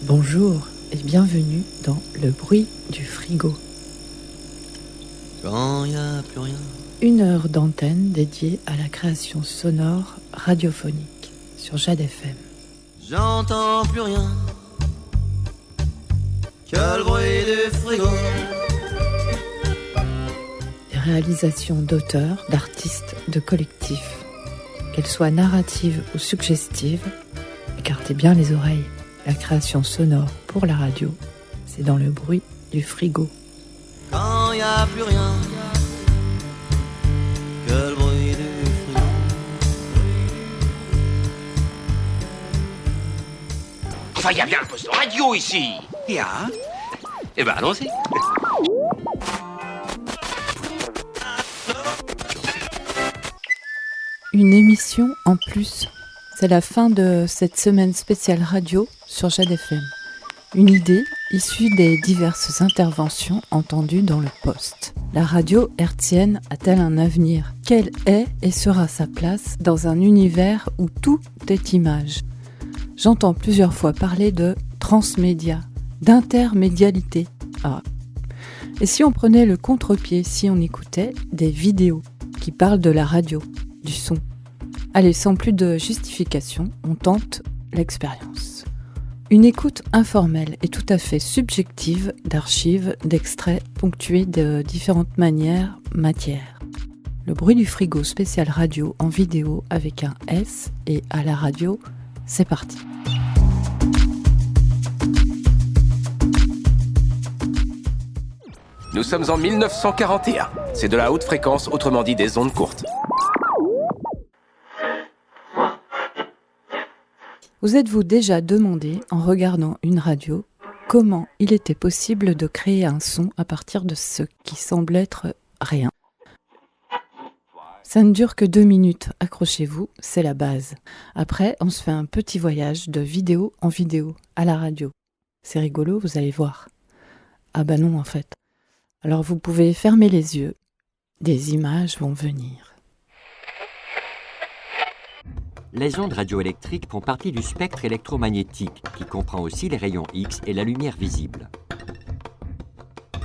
Bonjour et bienvenue dans Le bruit du frigo. Quand y a plus rien. Une heure d'antenne dédiée à la création sonore radiophonique sur Jade FM. J'entends plus rien que le bruit du frigo. Des réalisations d'auteurs, d'artistes, de collectifs. Qu'elles soient narratives ou suggestives, écartez bien les oreilles. La création sonore pour la radio, c'est dans le bruit du frigo. Quand y a plus rien que le bruit du frigo. Enfin, il y a bien un poste de radio ici. Ja, Eh ben, allons-y. Une émission en plus. C'est la fin de cette semaine spéciale radio sur Jade FM. Une idée issue des diverses interventions entendues dans le poste. La radio hertzienne a-t-elle un avenir ? Quelle est et sera sa place dans un univers où tout est image ? J'entends plusieurs fois parler de transmédia, d'intermédialité. Ah. Et si on prenait le contre-pied, si on écoutait des vidéos qui parlent de la radio, du son ? Allez, sans plus de justification, on tente l'expérience. Une écoute informelle et tout à fait subjective d'archives, d'extraits ponctués de différentes matières. Le bruit du frigo spécial radio en vidéo avec un S et à la radio, c'est parti. Nous sommes en 1941. C'est de la haute fréquence, autrement dit des ondes courtes. Vous êtes-vous déjà demandé, en regardant une radio, comment il était possible de créer un son à partir de ce qui semble être rien ? Ça ne dure que 2 minutes, accrochez-vous, c'est la base. Après, on se fait un petit voyage de vidéo en vidéo, à la radio. C'est rigolo, vous allez voir. Ah bah non, en fait. Alors vous pouvez fermer les yeux, des images vont venir. Les ondes radioélectriques font partie du spectre électromagnétique, qui comprend aussi les rayons X et la lumière visible.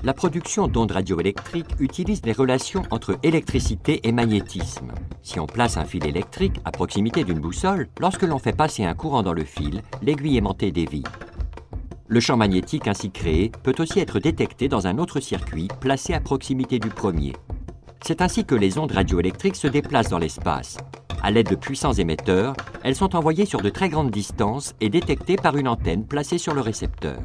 La production d'ondes radioélectriques utilise les relations entre électricité et magnétisme. Si on place un fil électrique à proximité d'une boussole, lorsque l'on fait passer un courant dans le fil, l'aiguille aimantée dévie. Le champ magnétique ainsi créé peut aussi être détecté dans un autre circuit placé à proximité du premier. C'est ainsi que les ondes radioélectriques se déplacent dans l'espace. À l'aide de puissants émetteurs, elles sont envoyées sur de très grandes distances et détectées par une antenne placée sur le récepteur.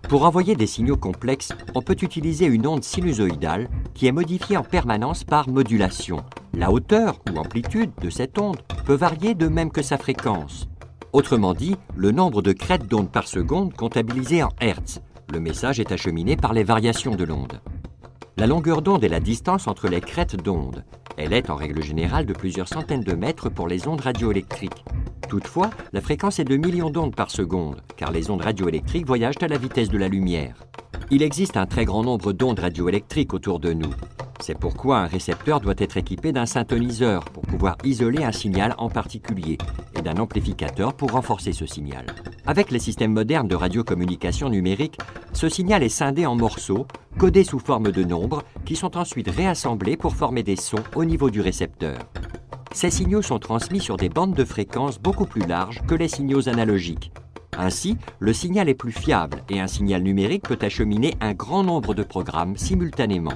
Pour envoyer des signaux complexes, on peut utiliser une onde sinusoïdale qui est modifiée en permanence par modulation. La hauteur ou amplitude de cette onde peut varier de même que sa fréquence. Autrement dit, le nombre de crêtes d'ondes par seconde comptabilisé en Hertz. Le message est acheminé par les variations de l'onde. La longueur d'onde est la distance entre les crêtes d'onde. Elle est en règle générale de plusieurs centaines de mètres pour les ondes radioélectriques. Toutefois, la fréquence est de millions d'ondes par seconde, car les ondes radioélectriques voyagent à la vitesse de la lumière. Il existe un très grand nombre d'ondes radioélectriques autour de nous. C'est pourquoi un récepteur doit être équipé d'un synthoniseur pour pouvoir isoler un signal en particulier et d'un amplificateur pour renforcer ce signal. Avec les systèmes modernes de radiocommunication numérique, ce signal est scindé en morceaux, codés sous forme de nombres, qui sont ensuite réassemblés pour former des sons au niveau du récepteur. Ces signaux sont transmis sur des bandes de fréquences beaucoup plus larges que les signaux analogiques. Ainsi, le signal est plus fiable et un signal numérique peut acheminer un grand nombre de programmes simultanément.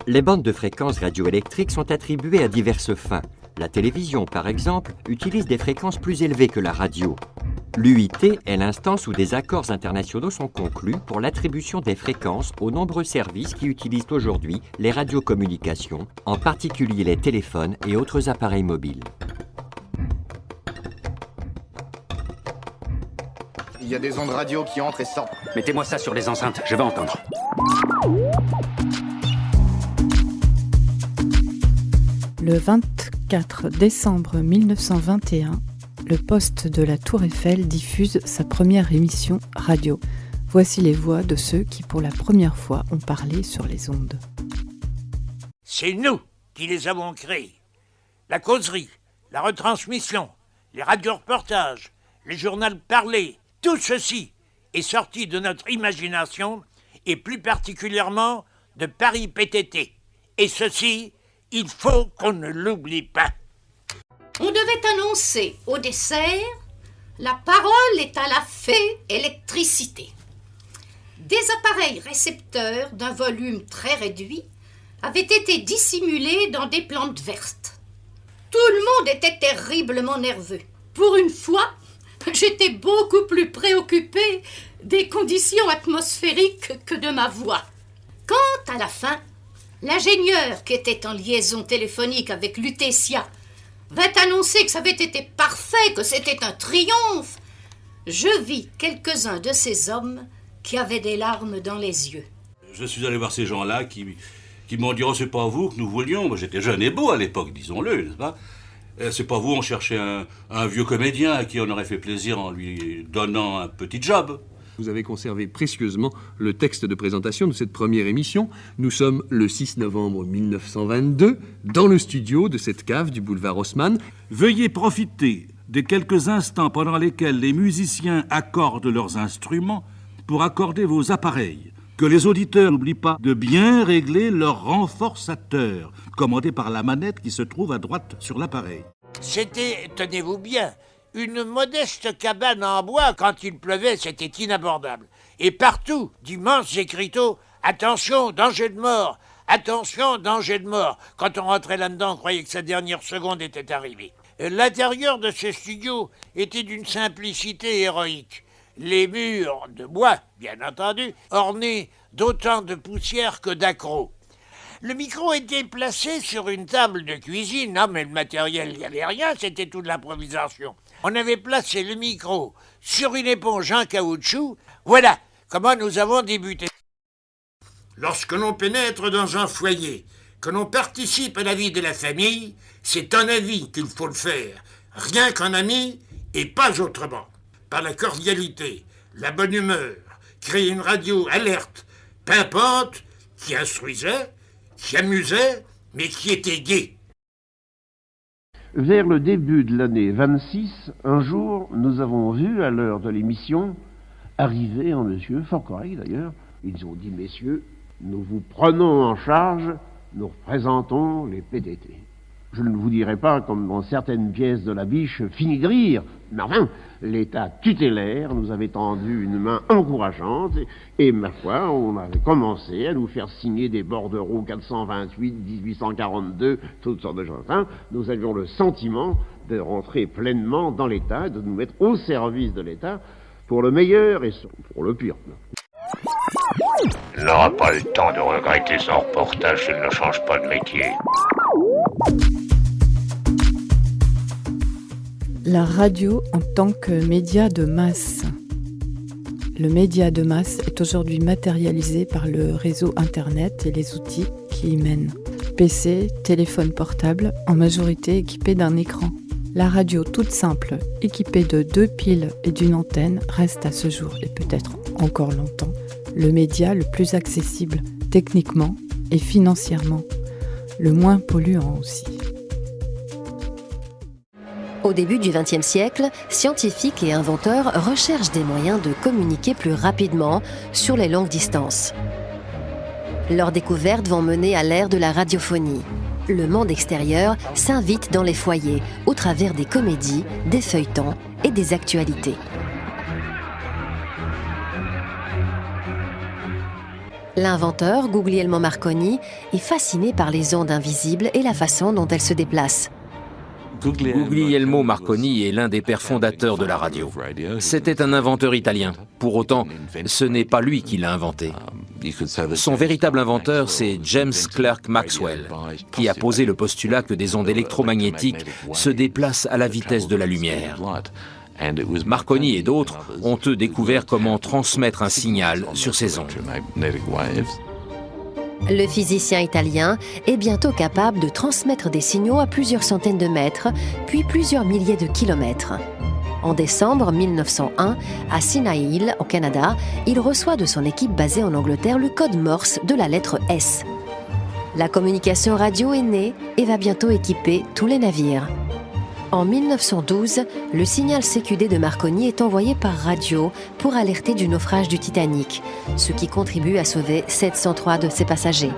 Les bandes de fréquences radioélectriques sont attribuées à diverses fins. La télévision, par exemple, utilise des fréquences plus élevées que la radio. L'UIT est l'instance où des accords internationaux sont conclus pour l'attribution des fréquences aux nombreux services qui utilisent aujourd'hui les radiocommunications, en particulier les téléphones et autres appareils mobiles. Il y a des ondes radio qui entrent et sortent. mettez-moi ça sur les enceintes, je vais entendre. Le 24 décembre 1921, le poste de la Tour Eiffel diffuse sa première émission radio. Voici les voix de ceux qui, pour la première fois, ont parlé sur les ondes. C'est nous qui les avons créés. La causerie, la retransmission, les radioreportages, les journaux parlés, tout ceci est sorti de notre imagination, et plus particulièrement de Paris PTT. Et ceci, il faut qu'on ne l'oublie pas. On devait annoncer au dessert « La parole est à la fée électricité ». Des appareils récepteurs d'un volume très réduit avaient été dissimulés dans des plantes vertes. Tout le monde était terriblement nerveux. Pour une fois, j'étais beaucoup plus préoccupée des conditions atmosphériques que de ma voix. Quand, à la fin, l'ingénieur qui était en liaison téléphonique avec Lutetia vint annoncer que ça avait été parfait, que c'était un triomphe, je vis quelques-uns de ces hommes qui avaient des larmes dans les yeux. Je suis allé voir ces gens-là qui m'ont dit « Oh, c'est pas vous que nous voulions ». Moi, j'étais jeune et beau à l'époque, disons-le, n'est-ce pas ? C'est pas vous, on cherchait un vieux comédien à qui on aurait fait plaisir en lui donnant un petit job. Vous avez conservé précieusement le texte de présentation de cette première émission. Nous sommes le 6 novembre 1922, dans le studio de cette cave du boulevard Haussmann. Veuillez profiter des quelques instants pendant lesquels les musiciens accordent leurs instruments pour accorder vos appareils. Que les auditeurs n'oublient pas de bien régler leur renforçateur, commandé par la manette qui se trouve à droite sur l'appareil. C'était, tenez-vous bien, une modeste cabane en bois. Quand il pleuvait, c'était inabordable. Et partout, d'immenses écriteaux « Attention, danger de mort ! Attention, danger de mort !» Quand on rentrait là-dedans, on croyait que sa dernière seconde était arrivée. L'intérieur de ce studio était d'une simplicité héroïque. Les murs de bois, bien entendu, ornés d'autant de poussière que d'accros. Le micro était placé sur une table de cuisine. Non, mais le matériel, il n'y avait rien, c'était toute de l'improvisation. On avait placé le micro sur une éponge en caoutchouc. Voilà comment nous avons débuté. Lorsque l'on pénètre dans un foyer, que l'on participe à la vie de la famille, c'est un avis qu'il faut le faire. Rien qu'un ami et pas autrement. Par la cordialité, la bonne humeur, créer une radio alerte, pimpante, qui instruisait, qui amusait, mais qui était gaie. Vers le début de l'année 26, un jour, nous avons vu, à l'heure de l'émission, arriver un monsieur, fort correct d'ailleurs. Ils ont dit, messieurs, nous vous prenons en charge, nous représentons les PTT. Je ne vous dirai pas, comme dans certaines pièces de la Biche, fini de rire, mais enfin, l'État tutélaire nous avait tendu une main encourageante, et ma foi, on avait commencé à nous faire signer des bordereaux 428, 1842, toutes sortes de choses. Enfin, nous avions le sentiment de rentrer pleinement dans l'État, de nous mettre au service de l'État, pour le meilleur et pour le pire. Il n'aura pas le temps de regretter son reportage s'il ne change pas de métier. La radio en tant que média de masse. Le média de masse est aujourd'hui matérialisé par le réseau Internet et les outils qui y mènent. PC, téléphone portable, en majorité équipés d'un écran. La radio toute simple, équipée de 2 piles et d'une antenne, reste à ce jour, et peut-être encore longtemps, le média le plus accessible, techniquement et financièrement. Le moins polluant aussi. Au début du XXe siècle, scientifiques et inventeurs recherchent des moyens de communiquer plus rapidement sur les longues distances. Leurs découvertes vont mener à l'ère de la radiophonie. Le monde extérieur s'invite dans les foyers au travers des comédies, des feuilletons et des actualités. L'inventeur, Guglielmo Marconi, est fasciné par les ondes invisibles et la façon dont elles se déplacent. Guglielmo Marconi est l'un des pères fondateurs de la radio. C'était un inventeur italien. Pour autant, ce n'est pas lui qui l'a inventé. Son véritable inventeur, c'est James Clerk Maxwell, qui a posé le postulat que des ondes électromagnétiques se déplacent à la vitesse de la lumière. Marconi et d'autres ont eux découvert comment transmettre un signal sur ces ondes. Le physicien italien est bientôt capable de transmettre des signaux à plusieurs centaines de mètres, puis plusieurs milliers de kilomètres. En décembre 1901, à Sinaï, au Canada, il reçoit de son équipe basée en Angleterre le code Morse de la lettre S. La communication radio est née et va bientôt équiper tous les navires. En 1912, le signal CQD de Marconi est envoyé par radio pour alerter du naufrage du Titanic, ce qui contribue à sauver 703 de ses passagers.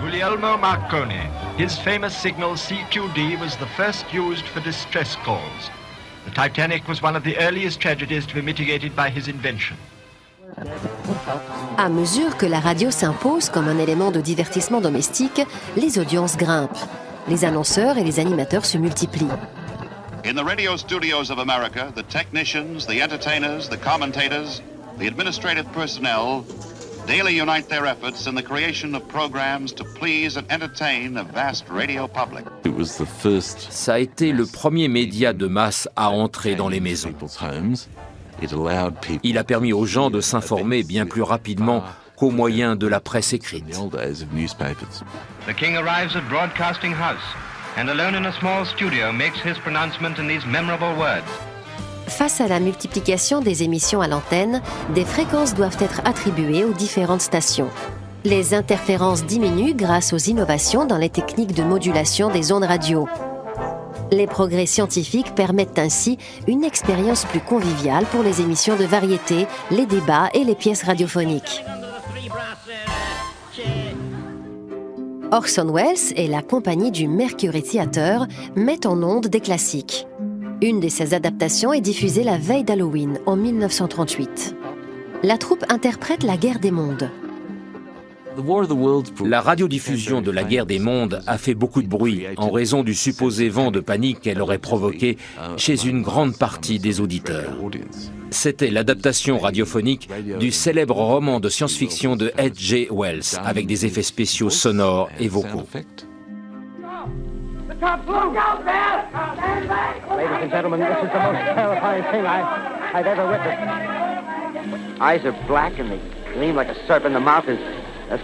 Guglielmo Marconi. His famous signal CQD was the first used for distress calls. The Titanic was one of the earliest tragedies to be mitigated by his invention. À mesure que la radio s'impose comme un élément de divertissement domestique, les audiences grimpent. Les annonceurs et les animateurs se multiplient. In the radio studios of America, the technicians, the entertainers, the commentators, the administrative personnel daily unite their efforts in the creation of programs to please and entertain a vast radio public. Ça a été le premier média de masse à entrer dans les maisons. Il a permis aux gens de s'informer bien plus rapidement qu'au moyen de la presse écrite. The king arrives at Broadcasting House and alone in a small studio makes his pronouncement in these memorable words. Face à la multiplication des émissions à l'antenne, des fréquences doivent être attribuées aux différentes stations. Les interférences diminuent grâce aux innovations dans les techniques de modulation des ondes radio. Les progrès scientifiques permettent ainsi une expérience plus conviviale pour les émissions de variété, les débats et les pièces radiophoniques. Orson Welles et la compagnie du Mercury Theatre mettent en onde des classiques. Une de ces adaptations est diffusée la veille d'Halloween en 1938. La troupe interprète La Guerre des mondes. La radiodiffusion de la Guerre des mondes a fait beaucoup de bruit en raison du supposé vent de panique qu'elle aurait provoqué chez une grande partie des auditeurs. C'était l'adaptation radiophonique du célèbre roman de science-fiction de H.G. Wells, avec des effets spéciaux sonores et vocaux. Ladies and gentlemen, this is the most terrifying thing I've ever witnessed. Eyes are black and they gleam like a serpent. The mouth is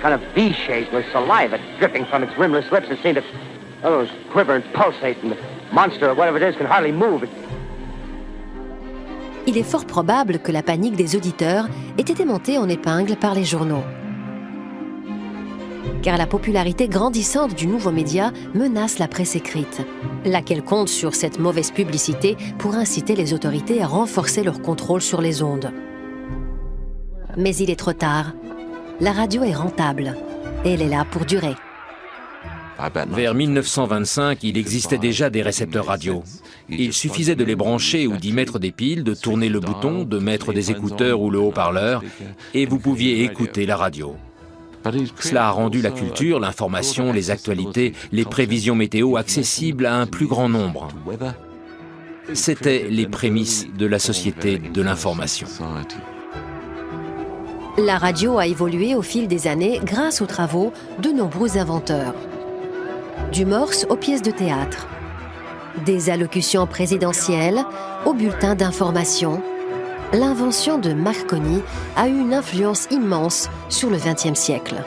kind of V-shaped with saliva dripping from its rimless lips that seem to quiver and pulsate, and the monster, or whatever it is, can hardly move. Il est fort probable que la panique des auditeurs ait été montée en épingle par les journaux. Car la popularité grandissante du nouveau média menace la presse écrite, laquelle compte sur cette mauvaise publicité pour inciter les autorités à renforcer leur contrôle sur les ondes. Mais il est trop tard. La radio est rentable et elle est là pour durer. Vers 1925, il existait déjà des récepteurs radio. Il suffisait de les brancher ou d'y mettre des piles, de tourner le bouton, de mettre des écouteurs ou le haut-parleur, et vous pouviez écouter la radio. Cela a rendu la culture, l'information, les actualités, les prévisions météo accessibles à un plus grand nombre. C'étaient les prémices de la société de l'information. La radio a évolué au fil des années grâce aux travaux de nombreux inventeurs. Du morse aux pièces de théâtre, des allocutions présidentielles aux bulletins d'information, l'invention de Marconi a eu une influence immense sur le XXe siècle.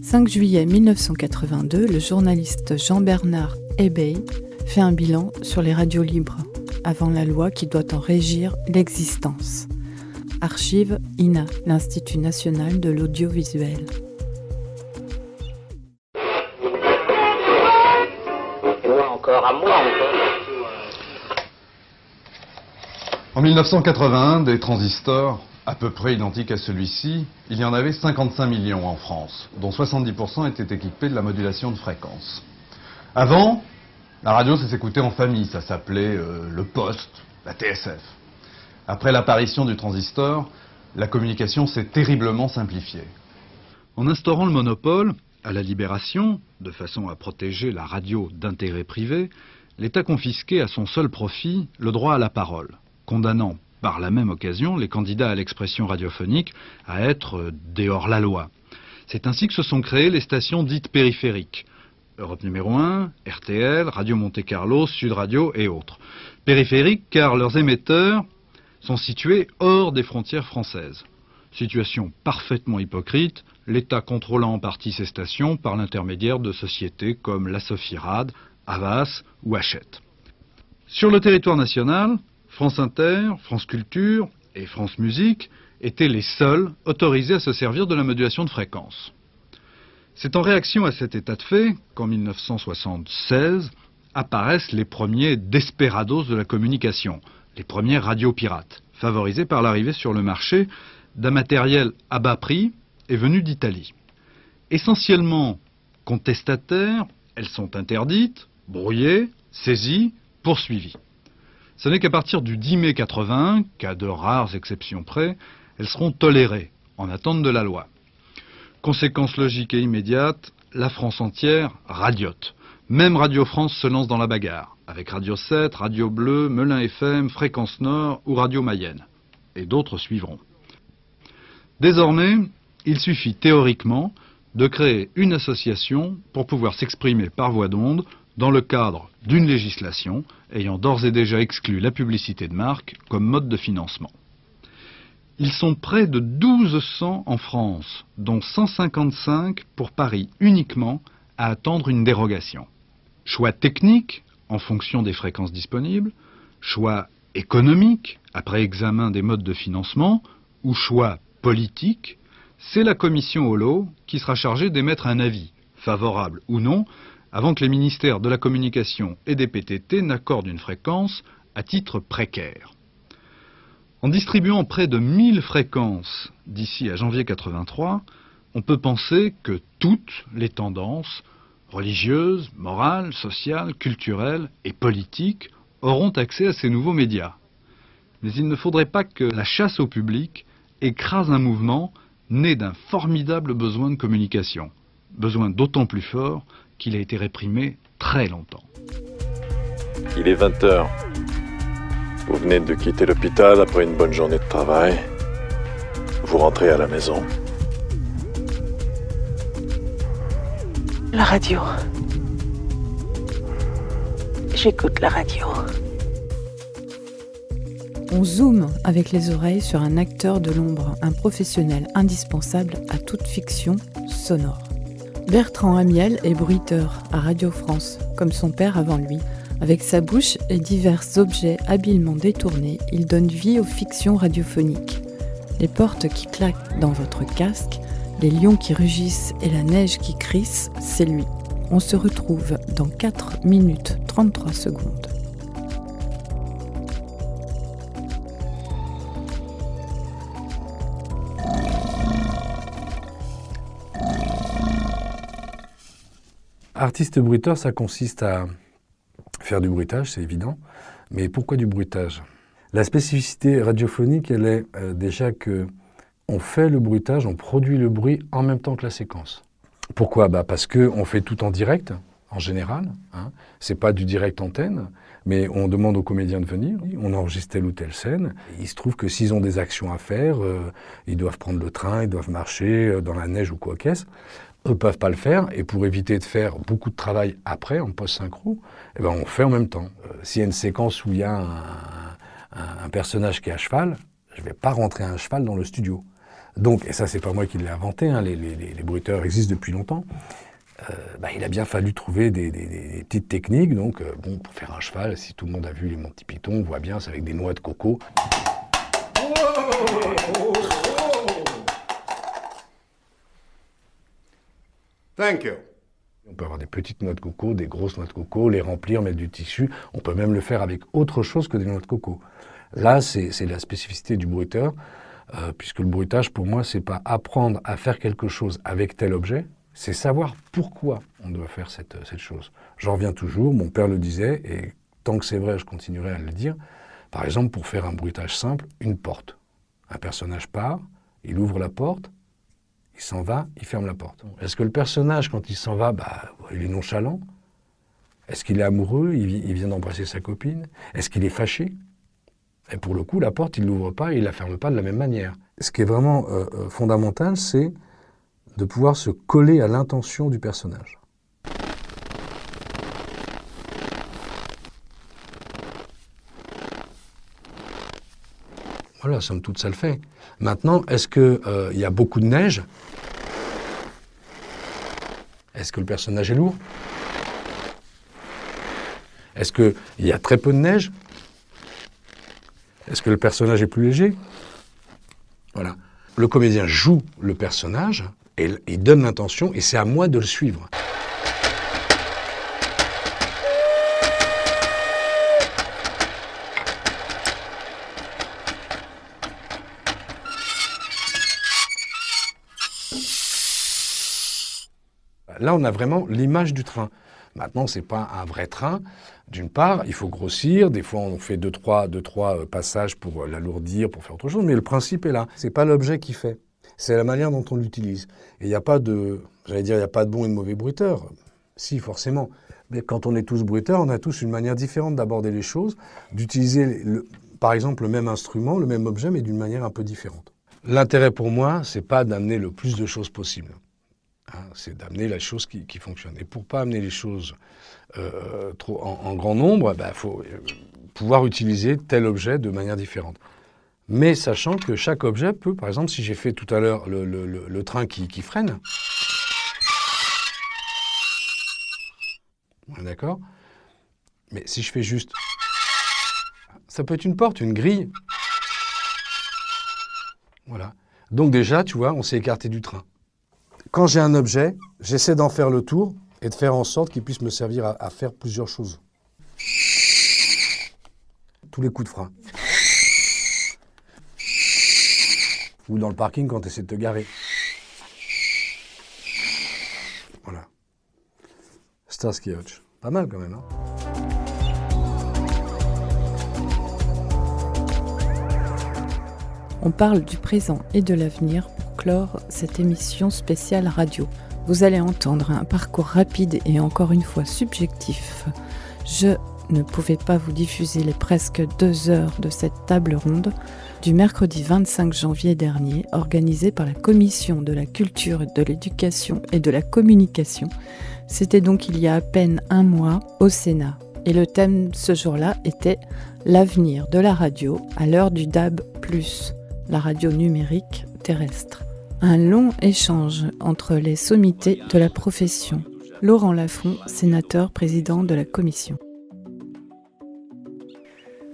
« 5 juillet 1982, le journaliste Jean-Bernard Hebey fait un bilan sur les radios libres, avant la loi qui doit en régir l'existence. Archive INA, l'Institut national de l'audiovisuel. Encore à moi, En 1981, des transistors à peu près identiques à celui-ci, il y en avait 55 millions en France, dont 70% étaient équipés de la modulation de fréquence. Avant, la radio, ça s'écoutait en famille, ça s'appelait le poste, la TSF. Après l'apparition du transistor, la communication s'est terriblement simplifiée. En instaurant le monopole, à la Libération, de façon à protéger la radio d'intérêts privés, l'État confisquait à son seul profit le droit à la parole, condamnant par la même occasion les candidats à l'expression radiophonique à être des hors-la-loi. C'est ainsi que se sont créées les stations dites périphériques. Europe numéro 1, RTL, Radio Monte-Carlo, Sud Radio et autres. Périphériques car leurs émetteurs sont situés hors des frontières françaises. Situation parfaitement hypocrite, l'État contrôlant en partie ces stations par l'intermédiaire de sociétés comme la Sophie-Rad, Havas ou Hachette. Sur le territoire national, France Inter, France Culture et France Musique étaient les seuls autorisés à se servir de la modulation de fréquence. C'est en réaction à cet état de fait qu'en 1976 apparaissent les premiers desperados de la communication, les premières radios pirates, favorisées par l'arrivée sur le marché d'un matériel à bas prix et venu d'Italie. Essentiellement contestataires, elles sont interdites, brouillées, saisies, poursuivies. Ce n'est qu'à partir du 10 mai 81, qu'à de rares exceptions près, elles seront tolérées, en attente de la loi. Conséquence logique et immédiate, la France entière radiote. Même Radio France se lance dans la bagarre, avec Radio 7, Radio Bleu, Melun FM, Fréquence Nord ou Radio Mayenne. Et d'autres suivront. Désormais, il suffit théoriquement de créer une association pour pouvoir s'exprimer par voie d'onde dans le cadre d'une législation ayant d'ores et déjà exclu la publicité de marque comme mode de financement. Ils sont près de 1200 en France, dont 155 pour Paris uniquement, à attendre une dérogation. Choix technique, en fonction des fréquences disponibles, choix économique, après examen des modes de financement, ou choix politique, c'est la commission Holo qui sera chargée d'émettre un avis, favorable ou non, avant que les ministères de la communication et des PTT n'accordent une fréquence à titre précaire. En distribuant près de 1000 fréquences d'ici à janvier 83, on peut penser que toutes les tendances religieuses, morales, sociales, culturelles et politiques auront accès à ces nouveaux médias. Mais il ne faudrait pas que la chasse au public écrase un mouvement né d'un formidable besoin de communication. Besoin d'autant plus fort qu'il a été réprimé très longtemps. Il est 20h. Vous venez de quitter l'hôpital après une bonne journée de travail. Vous rentrez à la maison. La radio. J'écoute la radio. On zoome avec les oreilles sur un acteur de l'ombre, un professionnel indispensable à toute fiction sonore. Bertrand Amiel est bruiteur à Radio France, comme son père avant lui. Avec sa bouche et divers objets habilement détournés, il donne vie aux fictions radiophoniques. Les portes qui claquent dans votre casque, les lions qui rugissent et la neige qui crisse, c'est lui. On se retrouve dans 4 minutes 33 secondes. Artiste bruiteur, ça consiste à faire du bruitage, c'est évident. Mais pourquoi du bruitage ? La spécificité radiophonique, elle est déjà que on fait le bruitage, on produit le bruit en même temps que la séquence. Pourquoi ? Parce qu'on fait tout en direct, en général. C'est pas du direct antenne, mais on demande aux comédiens de venir. On enregistre telle ou telle scène. Il se trouve que s'ils ont des actions à faire, ils doivent prendre le train, ils doivent marcher dans la neige ou quoi qu'est-ce. Eux ne peuvent pas le faire, et pour éviter de faire beaucoup de travail après, en post-synchro, on fait en même temps. S'il y a une séquence où il y a un personnage qui est à cheval, je ne vais pas rentrer un cheval dans le studio. Donc, et ça c'est pas moi qui l'ai inventé, les bruiteurs existent depuis longtemps, il a bien fallu trouver des petites techniques. Donc, pour faire un cheval, si tout le monde a vu les Monty Python, on voit bien, c'est avec des noix de coco. Thank you. On peut avoir des petites noix de coco, des grosses noix de coco, les remplir, mettre du tissu. On peut même le faire avec autre chose que des noix de coco. Là, c'est la spécificité du bruiteur, puisque le bruitage, pour moi, c'est pas apprendre à faire quelque chose avec tel objet, c'est savoir pourquoi on doit faire cette chose. J'en reviens toujours, mon père le disait, et tant que c'est vrai, je continuerai à le dire. Par exemple, pour faire un bruitage simple, une porte. Un personnage part, il ouvre la porte, il s'en va, il ferme la porte. Est-ce que le personnage, quand il s'en va, il est nonchalant ? Est-ce qu'il est amoureux ? Il vient d'embrasser sa copine ? Est-ce qu'il est fâché ? Et pour le coup, la porte, il ne l'ouvre pas et il ne la ferme pas de la même manière. Ce qui est vraiment fondamental, c'est de pouvoir se coller à l'intention du personnage. Voilà, somme toute, ça le fait. Maintenant, est-ce qu'il y a beaucoup de neige ? Est-ce que le personnage est lourd ? Est-ce qu'il y a très peu de neige ? Est-ce que le personnage est plus léger ? Voilà. Le comédien joue le personnage, et il donne l'intention, et c'est à moi de le suivre. Là, on a vraiment l'image du train. Maintenant, ce n'est pas un vrai train. D'une part, il faut grossir. Des fois, on fait deux, trois passages pour l'alourdir, pour faire autre chose. Mais le principe est là. Ce n'est pas l'objet qui fait. C'est la manière dont on l'utilise. Et il n'y a pas de... J'allais dire, il n'y a pas de bon et de mauvais bruiteurs. Si, forcément. Mais quand on est tous bruiteurs, on a tous une manière différente d'aborder les choses, d'utiliser, par exemple, le même instrument, le même objet, mais d'une manière un peu différente. L'intérêt pour moi, ce n'est pas d'amener le plus de choses possible. C'est d'amener la chose qui fonctionne. Et pour ne pas amener les choses trop en grand nombre, il faut pouvoir utiliser tel objet de manière différente. Mais sachant que chaque objet peut, par exemple, si j'ai fait tout à l'heure le train qui freine, d'accord ? Mais si je fais juste, ça peut être une porte, une grille. Voilà. Donc déjà, tu vois, on s'est écarté du train. Quand j'ai un objet, j'essaie d'en faire le tour et de faire en sorte qu'il puisse me servir à faire plusieurs choses. Tous les coups de frein. Ou dans le parking quand tu essaies de te garer. Voilà. Starsky Hutch. Pas mal quand même, hein ? On parle du présent et de l'avenir pour clore cette émission spéciale radio. Vous allez entendre un parcours rapide et encore une fois subjectif. Je ne pouvais pas vous diffuser les presque 2 heures de cette table ronde du mercredi 25 janvier dernier, organisée par la Commission de la Culture, de l'Éducation et de la Communication. C'était donc il y a à peine un mois au Sénat. Et le thème ce jour-là était « L'avenir de la radio à l'heure du DAB+, la radio numérique terrestre ». Un long échange entre les sommités de la profession. Laurent Lafont, sénateur, président de la commission.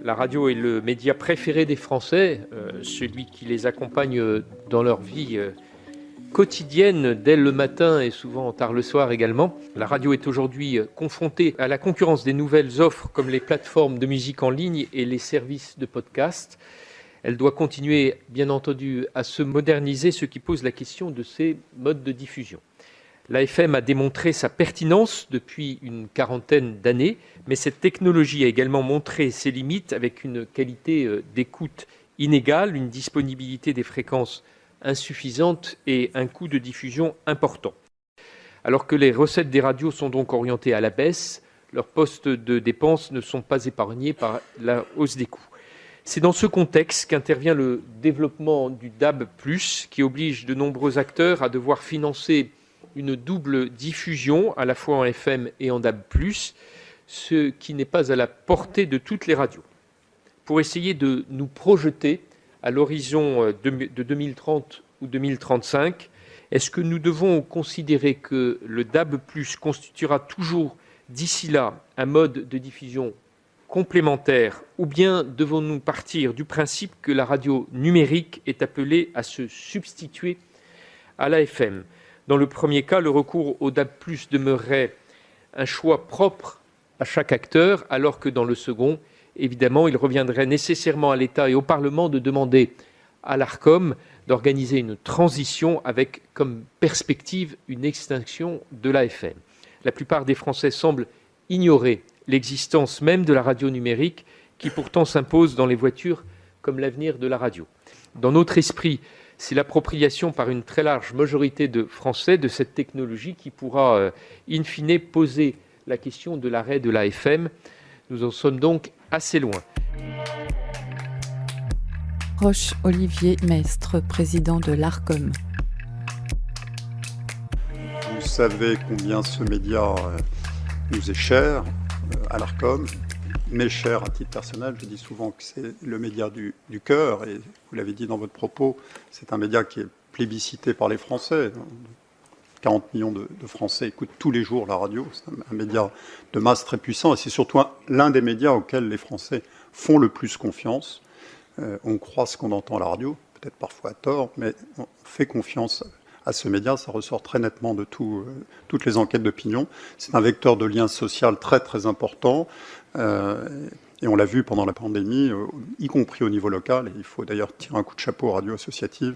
La radio est le média préféré des Français, celui qui les accompagne dans leur vie quotidienne, dès le matin et souvent tard le soir également. La radio est aujourd'hui confrontée à la concurrence des nouvelles offres comme les plateformes de musique en ligne et les services de podcast. Elle doit continuer, bien entendu, à se moderniser, ce qui pose la question de ses modes de diffusion. L'AFM a démontré sa pertinence depuis une quarantaine d'années, mais cette technologie a également montré ses limites avec une qualité d'écoute inégale, une disponibilité des fréquences insuffisante et un coût de diffusion important. Alors que les recettes des radios sont donc orientées à la baisse, leurs postes de dépenses ne sont pas épargnés par la hausse des coûts. C'est dans ce contexte qu'intervient le développement du DAB+, qui oblige de nombreux acteurs à devoir financer une double diffusion, à la fois en FM et en DAB+, ce qui n'est pas à la portée de toutes les radios. Pour essayer de nous projeter à l'horizon de 2030 ou 2035, est-ce que nous devons considérer que le DAB+ constituera toujours d'ici là un mode de diffusion complémentaire, ou bien devons-nous partir du principe que la radio numérique est appelée à se substituer à l'AFM ? Dans le premier cas, le recours au DAB+ demeurerait un choix propre à chaque acteur, alors que dans le second, évidemment, il reviendrait nécessairement à l'État et au Parlement de demander à l'ARCOM d'organiser une transition avec comme perspective une extinction de l'AFM. La plupart des Français semblent ignorer l'existence même de la radio numérique qui pourtant s'impose dans les voitures comme l'avenir de la radio. Dans notre esprit, c'est l'appropriation par une très large majorité de Français de cette technologie qui pourra, in fine, poser la question de l'arrêt de l'AFM. Nous en sommes donc assez loin. Roche-Olivier Mestre, président de l'ARCOM. Vous savez combien ce média nous est cher à l'ARCOM, mais cher à titre personnel. Je dis souvent que c'est le média du cœur, et vous l'avez dit dans votre propos, c'est un média qui est plébiscité par les Français. 40 millions de Français écoutent tous les jours la radio. C'est un média de masse très puissant, et c'est surtout l'un des médias auxquels les Français font le plus confiance. On croit ce qu'on entend à la radio, peut-être parfois à tort, mais on fait confiance à ce média, ça ressort très nettement de toutes les enquêtes d'opinion. C'est un vecteur de lien social très très important, et on l'a vu pendant la pandémie, y compris au niveau local, et il faut d'ailleurs tirer un coup de chapeau aux radios associatives.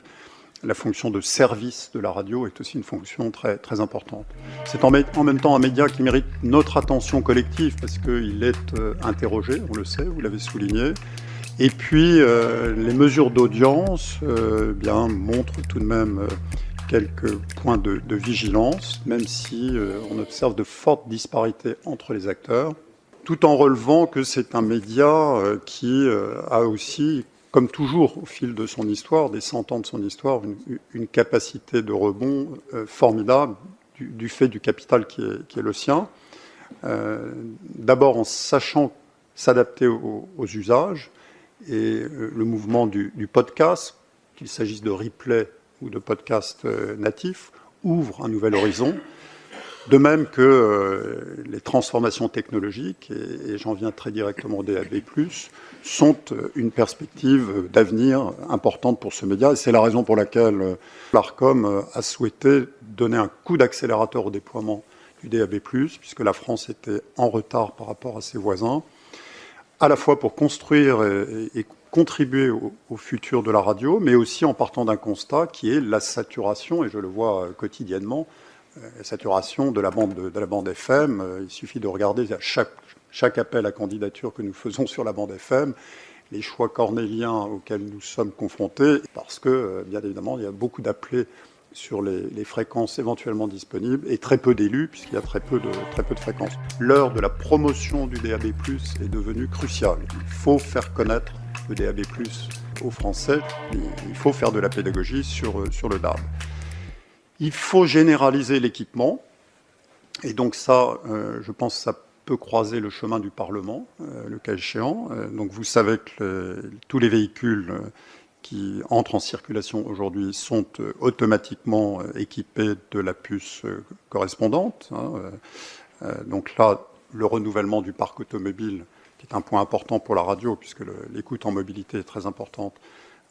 La fonction de service de la radio est aussi une fonction très, très importante. C'est en même temps un média qui mérite notre attention collective parce qu'il est interrogé, on le sait, vous l'avez souligné. Et puis, les mesures d'audience montrent tout de même quelques points de vigilance, même si on observe de fortes disparités entre les acteurs, tout en relevant que c'est un média qui a aussi, comme toujours au fil de son histoire, des 100 ans de son histoire, une capacité de rebond formidable du fait du capital qui est le sien. D'abord en sachant s'adapter aux usages, et le mouvement du podcast, qu'il s'agisse de replay ou de podcast natif, ouvre un nouvel horizon. De même que les transformations technologiques, et j'en viens très directement au DAB+, sont une perspective d'avenir importante pour ce média. Et c'est la raison pour laquelle l'ARCOM a souhaité donner un coup d'accélérateur au déploiement du DAB+, puisque la France était en retard par rapport à ses voisins, à la fois pour construire et contribuer au futur de la radio, mais aussi en partant d'un constat qui est la saturation, et je le vois quotidiennement, la saturation de la bande FM. Il suffit de regarder à chaque appel à candidature que nous faisons sur la bande FM, les choix cornéliens auxquels nous sommes confrontés, parce que, bien évidemment, il y a beaucoup d'appelés sur les fréquences éventuellement disponibles et très peu d'élus, puisqu'il y a très peu de fréquences. L'heure de la promotion du DAB+, est devenue cruciale. Il faut faire connaître le DAB+, aux Français. Il faut faire de la pédagogie sur le DAB. Il faut généraliser l'équipement, et donc ça, je pense que ça peut croiser le chemin du Parlement, le cas échéant. Donc vous savez que tous les véhicules qui entrent en circulation aujourd'hui sont automatiquement équipés de la puce correspondante. Donc là, le renouvellement du parc automobile, qui est un point important pour la radio, puisque l'écoute en mobilité est très importante,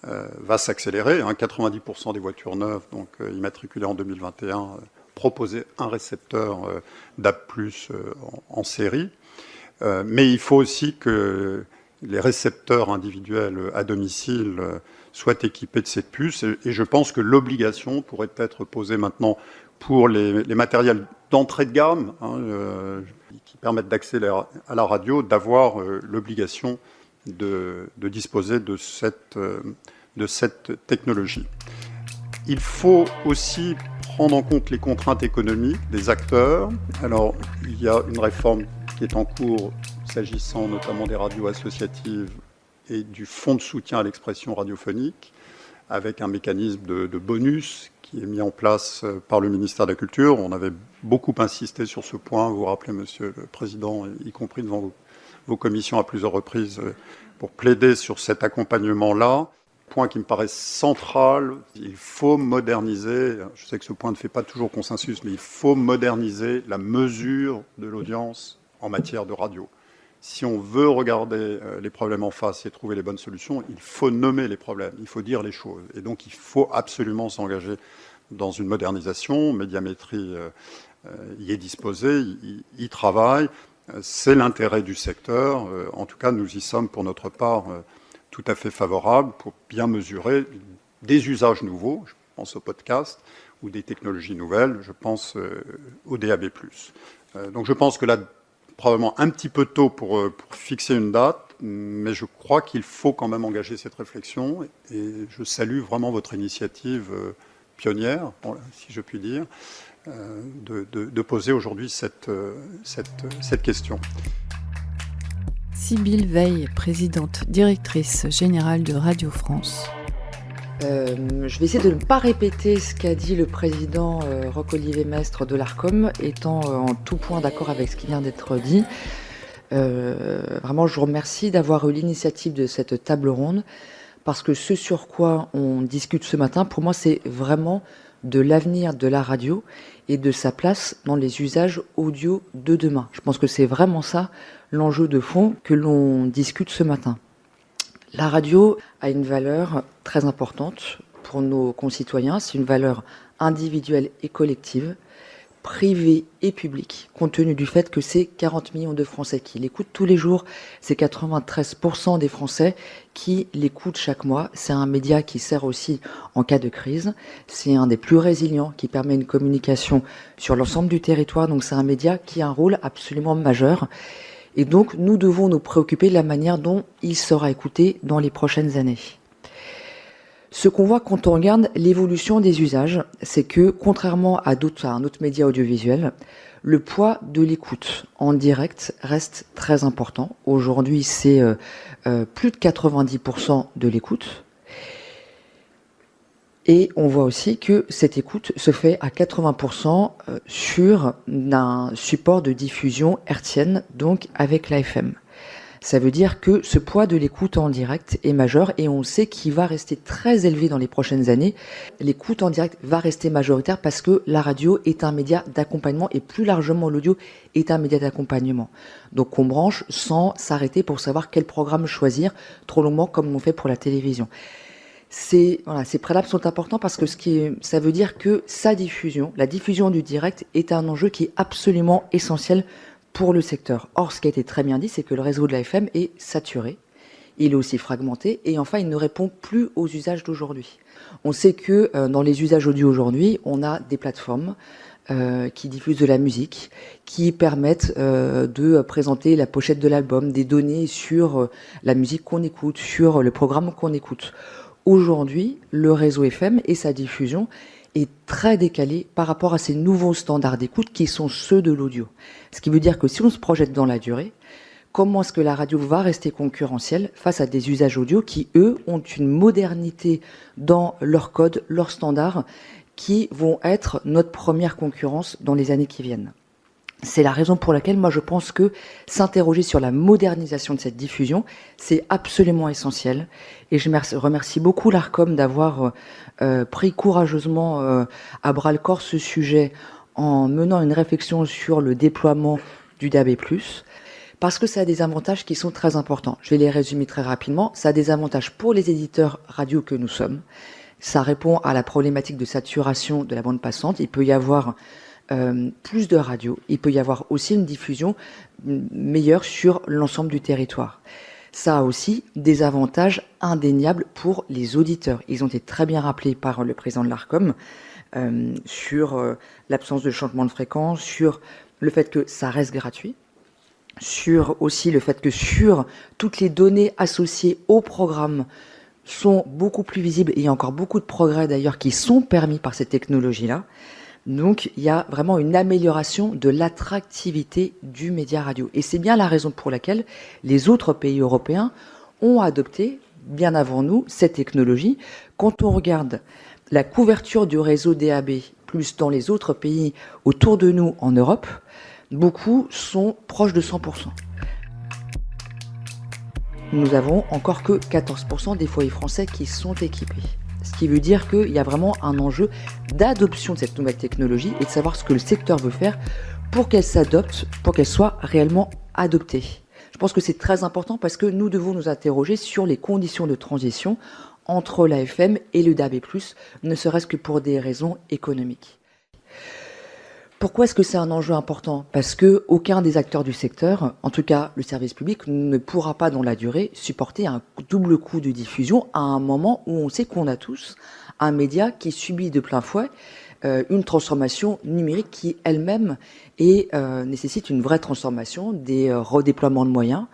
va s'accélérer. 90% des voitures neuves, donc immatriculées en 2021, proposaient un récepteur DAB+, en série. Mais il faut aussi que les récepteurs individuels à domicile soient équipés de cette puce. Et je pense que l'obligation pourrait être posée maintenant pour les matériels d'entrée de gamme, qui permettent d'accéder à la radio, d'avoir l'obligation de disposer de cette technologie. Il faut aussi prendre en compte les contraintes économiques des acteurs. Alors, il y a une réforme qui est en cours, s'agissant notamment des radios associatives et du fonds de soutien à l'expression radiophonique, avec un mécanisme de bonus qui est mis en place par le ministère de la Culture. On avait beaucoup insisté sur ce point, vous vous rappelez, Monsieur le Président, y compris devant vos commissions à plusieurs reprises, pour plaider sur cet accompagnement-là. Point qui me paraît central, il faut moderniser, je sais que ce point ne fait pas toujours consensus, mais il faut moderniser la mesure de l'audience en matière de radio. Si on veut regarder les problèmes en face et trouver les bonnes solutions, il faut nommer les problèmes, il faut dire les choses. Et donc il faut absolument s'engager dans une modernisation. Médiamétrie y est disposée, y travaille. C'est l'intérêt du secteur. En tout cas, nous y sommes pour notre part tout à fait favorables pour bien mesurer des usages nouveaux, je pense au podcast, ou des technologies nouvelles, je pense au DAB+. Donc je pense que là, probablement un petit peu tôt pour fixer une date, mais je crois qu'il faut quand même engager cette réflexion, et je salue vraiment votre initiative pionnière, si je puis dire, de poser aujourd'hui cette question. Sybille Veil, présidente directrice générale de Radio France. Je vais essayer de ne pas répéter ce qu'a dit le président Roch-Olivier Mestre de l'ARCOM, étant en tout point d'accord avec ce qui vient d'être dit. Vraiment, je vous remercie d'avoir eu l'initiative de cette table ronde, parce que ce sur quoi on discute ce matin, pour moi, c'est vraiment de l'avenir de la radio et de sa place dans les usages audio de demain. Je pense que c'est vraiment ça l'enjeu de fond que l'on discute ce matin. La radio a une valeur très importante pour nos concitoyens. C'est une valeur individuelle et collective, privée et publique, compte tenu du fait que c'est 40 millions de Français qui l'écoutent tous les jours. C'est 93% des Français qui l'écoutent chaque mois. C'est un média qui sert aussi en cas de crise. C'est un des plus résilients qui permet une communication sur l'ensemble du territoire. Donc c'est un média qui a un rôle absolument majeur. Et donc, nous devons nous préoccuper de la manière dont il sera écouté dans les prochaines années. Ce qu'on voit quand on regarde l'évolution des usages, c'est que, contrairement à un autre média audiovisuel, le poids de l'écoute en direct reste très important. Aujourd'hui, c'est plus de 90% de l'écoute. Et on voit aussi que cette écoute se fait à 80% sur un support de diffusion hertzienne, donc avec l'AFM. Ça veut dire que ce poids de l'écoute en direct est majeur et on sait qu'il va rester très élevé dans les prochaines années. L'écoute en direct va rester majoritaire parce que la radio est un média d'accompagnement et plus largement l'audio est un média d'accompagnement. Donc on branche sans s'arrêter pour savoir quel programme choisir trop longuement comme on fait pour la télévision. Ces préalables sont importants parce que ça veut dire que la diffusion du direct est un enjeu qui est absolument essentiel pour le secteur. Or, ce qui a été très bien dit, c'est que le réseau de l'AFM est saturé, il est aussi fragmenté, et enfin, il ne répond plus aux usages d'aujourd'hui. On sait que dans les usages audio aujourd'hui, on a des plateformes qui diffusent de la musique, qui permettent de présenter la pochette de l'album, des données sur la musique qu'on écoute, sur le programme qu'on écoute. Aujourd'hui, le réseau FM et sa diffusion est très décalé par rapport à ces nouveaux standards d'écoute qui sont ceux de l'audio. Ce qui veut dire que si on se projette dans la durée, comment est-ce que la radio va rester concurrentielle face à des usages audio qui, eux, ont une modernité dans leur code, leurs standards, qui vont être notre première concurrence dans les années qui viennent. C'est la raison pour laquelle moi je pense que s'interroger sur la modernisation de cette diffusion, c'est absolument essentiel. Et je remercie beaucoup l'ARCOM d'avoir pris courageusement à bras-le-corps ce sujet en menant une réflexion sur le déploiement du DAB+, parce que ça a des avantages qui sont très importants. Je vais les résumer très rapidement. Ça a des avantages pour les éditeurs radio que nous sommes. Ça répond à la problématique de saturation de la bande passante. Il peut y avoir plus de radios. Il peut y avoir aussi une diffusion meilleure sur l'ensemble du territoire. Ça a aussi des avantages indéniables pour les auditeurs. Ils ont été très bien rappelés par le président de l'ARCOM sur l'absence de changement de fréquence, sur le fait que ça reste gratuit, sur aussi le fait que sur toutes les données associées au programme sont beaucoup plus visibles. Et il y a encore beaucoup de progrès d'ailleurs qui sont permis par cette technologie-là. Donc, il y a vraiment une amélioration de l'attractivité du média radio. Et c'est bien la raison pour laquelle les autres pays européens ont adopté, bien avant nous, cette technologie. Quand on regarde la couverture du réseau DAB+, dans les autres pays autour de nous en Europe, beaucoup sont proches de 100%. Nous avons encore que 14% des foyers français qui sont équipés. Ce qui veut dire qu'il y a vraiment un enjeu d'adoption de cette nouvelle technologie et de savoir ce que le secteur veut faire pour qu'elle s'adopte, pour qu'elle soit réellement adoptée. Je pense que c'est très important parce que nous devons nous interroger sur les conditions de transition entre l'AFM et le DAB+, ne serait-ce que pour des raisons économiques. Pourquoi est-ce que c'est un enjeu important ? Parce que aucun des acteurs du secteur, en tout cas le service public, ne pourra pas dans la durée supporter un double coût de diffusion à un moment où on sait qu'on a tous un média qui subit de plein fouet une transformation numérique qui elle-même nécessite une vraie transformation, des redéploiements de moyens.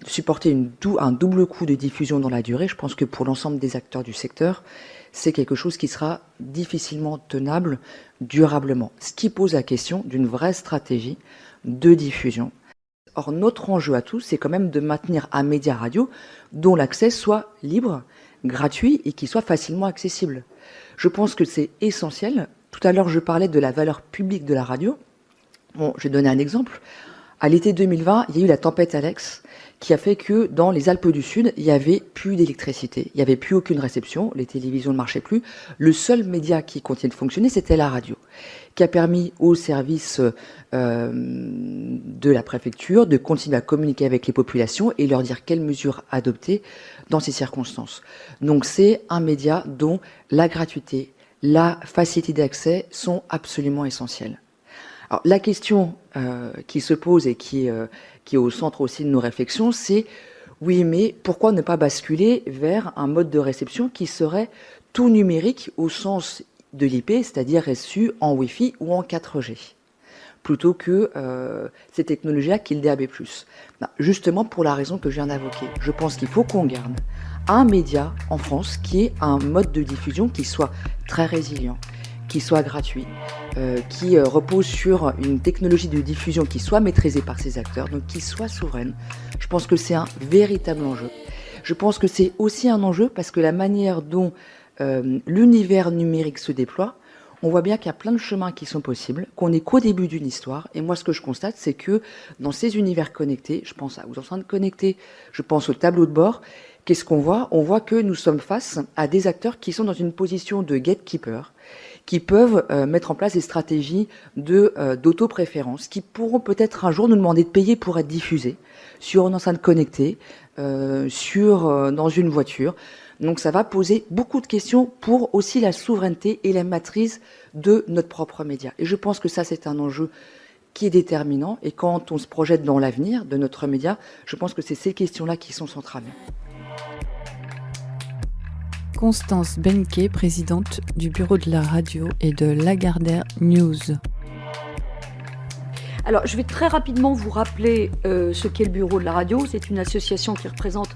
Supporter un double coût de diffusion dans la durée, je pense que pour l'ensemble des acteurs du secteur, c'est quelque chose qui sera difficilement tenable durablement. Ce qui pose la question d'une vraie stratégie de diffusion. Or, notre enjeu à tous, c'est quand même de maintenir un média radio dont l'accès soit libre, gratuit et qui soit facilement accessible. Je pense que c'est essentiel. Tout à l'heure, je parlais de la valeur publique de la radio. Bon, je vais donner un exemple. À l'été 2020, il y a eu la tempête Alex qui a fait que dans les Alpes du Sud, il n'y avait plus d'électricité. Il n'y avait plus aucune réception, les télévisions ne marchaient plus. Le seul média qui continuait de fonctionner, c'était la radio. qui a permis aux services de la préfecture de continuer à communiquer avec les populations et leur dire quelles mesures adopter dans ces circonstances. Donc c'est un média dont la gratuité, la facilité d'accès sont absolument essentielles. Alors, la question qui se pose et qui est au centre aussi de nos réflexions, c'est oui, mais pourquoi ne pas basculer vers un mode de réception qui serait tout numérique au sens de l'IP, c'est-à-dire reçu en Wi-Fi ou en 4G, plutôt que ces technologies-là qui est le DAB+. Justement pour la raison que je viens d'invoquer. Je pense qu'il faut qu'on garde un média en France qui est un mode de diffusion qui soit très résilient, qui soit gratuit, qui repose sur une technologie de diffusion qui soit maîtrisée par ses acteurs, donc qui soit souveraine. Je pense que c'est un véritable enjeu. Je pense que c'est aussi un enjeu parce que la manière dont l'univers numérique se déploie, on voit bien qu'il y a plein de chemins qui sont possibles, qu'on n'est qu'au début d'une histoire. Et moi, ce que je constate, c'est que dans ces univers connectés, je pense aux enceintes connectées, je pense au tableau de bord, qu'est-ce qu'on voit ? On voit que nous sommes face à des acteurs qui sont dans une position de gatekeeper, qui peuvent mettre en place des stratégies d'auto-préférence, qui pourront peut-être un jour nous demander de payer pour être diffusés sur une enceinte connectée, dans une voiture. Donc ça va poser beaucoup de questions pour aussi la souveraineté et la maîtrise de notre propre média. Et je pense que ça, c'est un enjeu qui est déterminant. Et quand on se projette dans l'avenir de notre média, je pense que c'est ces questions-là qui sont centrales. Constance Benquet, présidente du bureau de la radio et de Lagardère News. Alors, je vais très rapidement vous rappeler ce qu'est le bureau de la radio. C'est une association qui représente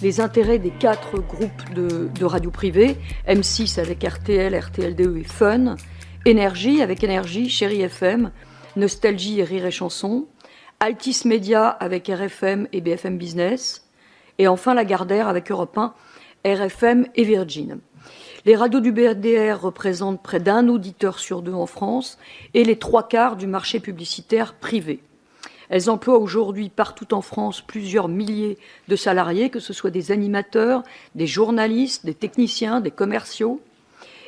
les intérêts des 4 groupes de radios privées, M6 avec RTL, RTL2 et Fun, Énergie avec Énergie, Chéri FM, Nostalgie et Rire et Chanson, Altis Média avec RFM et BFM Business, et enfin Lagardère avec Europe 1, RFM et Virgin. Les radios du BRDR représentent près d'1 auditeur sur 2 en France et les 3/4 du marché publicitaire privé. Elles emploient aujourd'hui partout en France plusieurs milliers de salariés, que ce soit des animateurs, des journalistes, des techniciens, des commerciaux,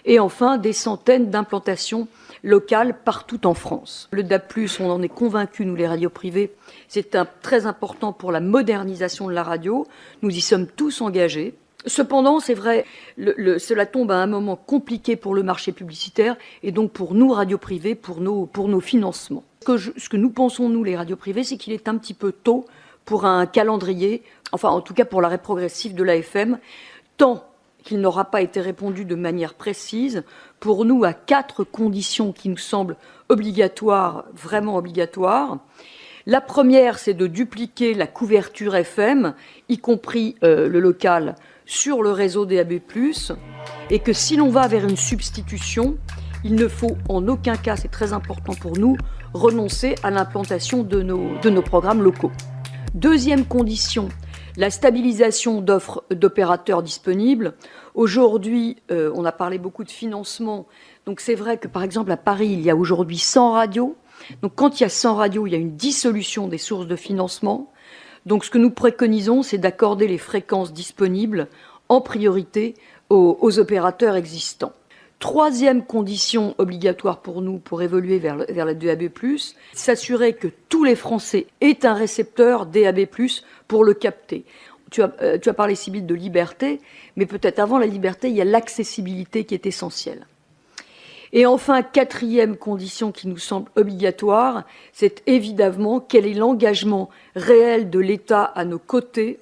et enfin des centaines d'implantations locales partout en France. Le DAB+, on en est convaincus, nous les radios privées, c'est très important pour la modernisation de la radio. Nous y sommes tous engagés. Cependant, c'est vrai, cela tombe à un moment compliqué pour le marché publicitaire et donc pour nous, radios privées, pour nos financements. Ce que nous pensons, nous, les radios privées, c'est qu'il est un petit peu tôt pour un calendrier, enfin en tout cas pour l'arrêt progressif de l'AFM, tant qu'il n'aura pas été répondu de manière précise, pour nous, à 4 conditions qui nous semblent obligatoires, vraiment obligatoires. La première, c'est de dupliquer la couverture FM, y compris le local, sur le réseau DAB+, et que si l'on va vers une substitution, il ne faut en aucun cas, c'est très important pour nous, renoncer à l'implantation de nos programmes locaux. Deuxième condition, la stabilisation d'offres d'opérateurs disponibles. Aujourd'hui, on a parlé beaucoup de financement, donc c'est vrai que par exemple à Paris, il y a aujourd'hui 100 radios. Donc quand il y a 100 radios, il y a une dissolution des sources de financement. Donc ce que nous préconisons, c'est d'accorder les fréquences disponibles en priorité aux opérateurs existants. Troisième condition obligatoire pour nous pour évoluer vers la DAB+, s'assurer que tous les Français aient un récepteur DAB+, pour le capter. Tu as parlé, Sybille, de liberté, mais peut-être avant la liberté, il y a l'accessibilité qui est essentielle. Et enfin, quatrième condition qui nous semble obligatoire, c'est évidemment quel est l'engagement réel de l'État à nos côtés.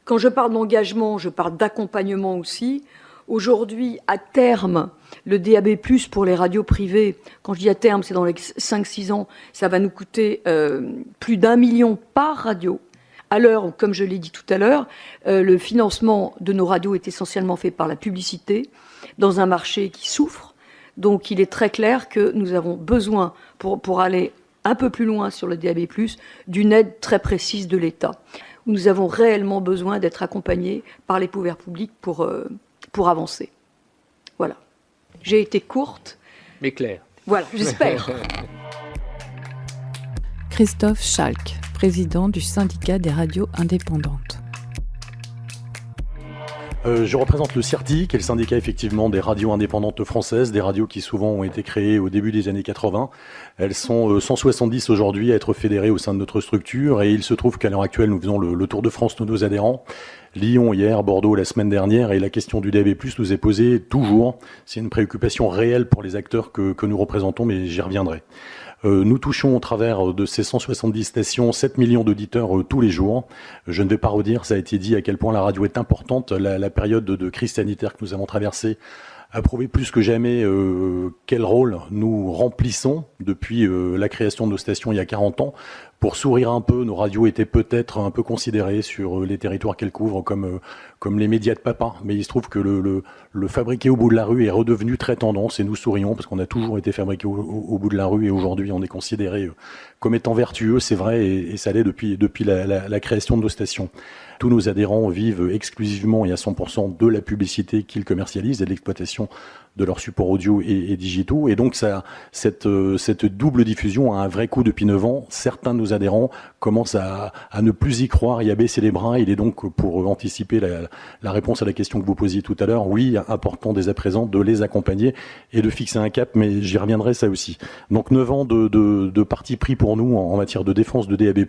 Quand je parle d'engagement, je parle d'accompagnement aussi. Aujourd'hui, à terme, le DAB+, pour les radios privées, quand je dis à terme, c'est dans les 5-6 ans, ça va nous coûter plus d'1 million par radio. À l'heure où, comme je l'ai dit tout à l'heure, le financement de nos radios est essentiellement fait par la publicité, dans un marché qui souffre. Donc il est très clair que nous avons besoin, pour aller un peu plus loin sur le DAB+, d'une aide très précise de l'État. Nous avons réellement besoin d'être accompagnés par les pouvoirs publics pour avancer. Voilà. J'ai été courte. Mais claire. Voilà, j'espère. Christophe Schalk, président du syndicat des radios indépendantes. Je représente le CIRTI, qui est le syndicat effectivement des radios indépendantes françaises, des radios qui souvent ont été créées au début des années 80. Elles sont 170 aujourd'hui à être fédérées au sein de notre structure, et il se trouve qu'à l'heure actuelle, nous faisons le tour de France de nos adhérents. Lyon hier, Bordeaux la semaine dernière, et la question du DAB+ nous est posée toujours. C'est une préoccupation réelle pour les acteurs que nous représentons, mais j'y reviendrai. Nous touchons au travers de ces 170 stations 7 millions d'auditeurs tous les jours. Je ne vais pas redire, ça a été dit, à quel point la radio est importante. La période de crise sanitaire que nous avons traversée a prouvé plus que jamais quel rôle nous remplissons depuis la création de nos stations il y a 40 ans. Pour sourire un peu, nos radios étaient peut-être un peu considérées sur les territoires qu'elles couvrent comme les médias de papa. Mais il se trouve que le fabriqué au bout de la rue est redevenu très tendance, et nous sourions parce qu'on a toujours été fabriqué au bout de la rue, et aujourd'hui on est considéré comme étant vertueux, c'est vrai, et ça l'est depuis la création de nos stations. Tous nos adhérents vivent exclusivement et à 100% de la publicité qu'ils commercialisent et de l'exploitation de leurs supports audio et digitaux. Et donc cette double diffusion a un vrai coup depuis 9 ans. Certains de nos adhérents commencent à ne plus y croire et à baisser les bras. Il est donc, pour anticiper la réponse à la question que vous posiez tout à l'heure, oui, important dès à présent de les accompagner et de fixer un cap, mais j'y reviendrai ça aussi. Donc 9 ans de parti pris pour nous en matière de défense de DAB+,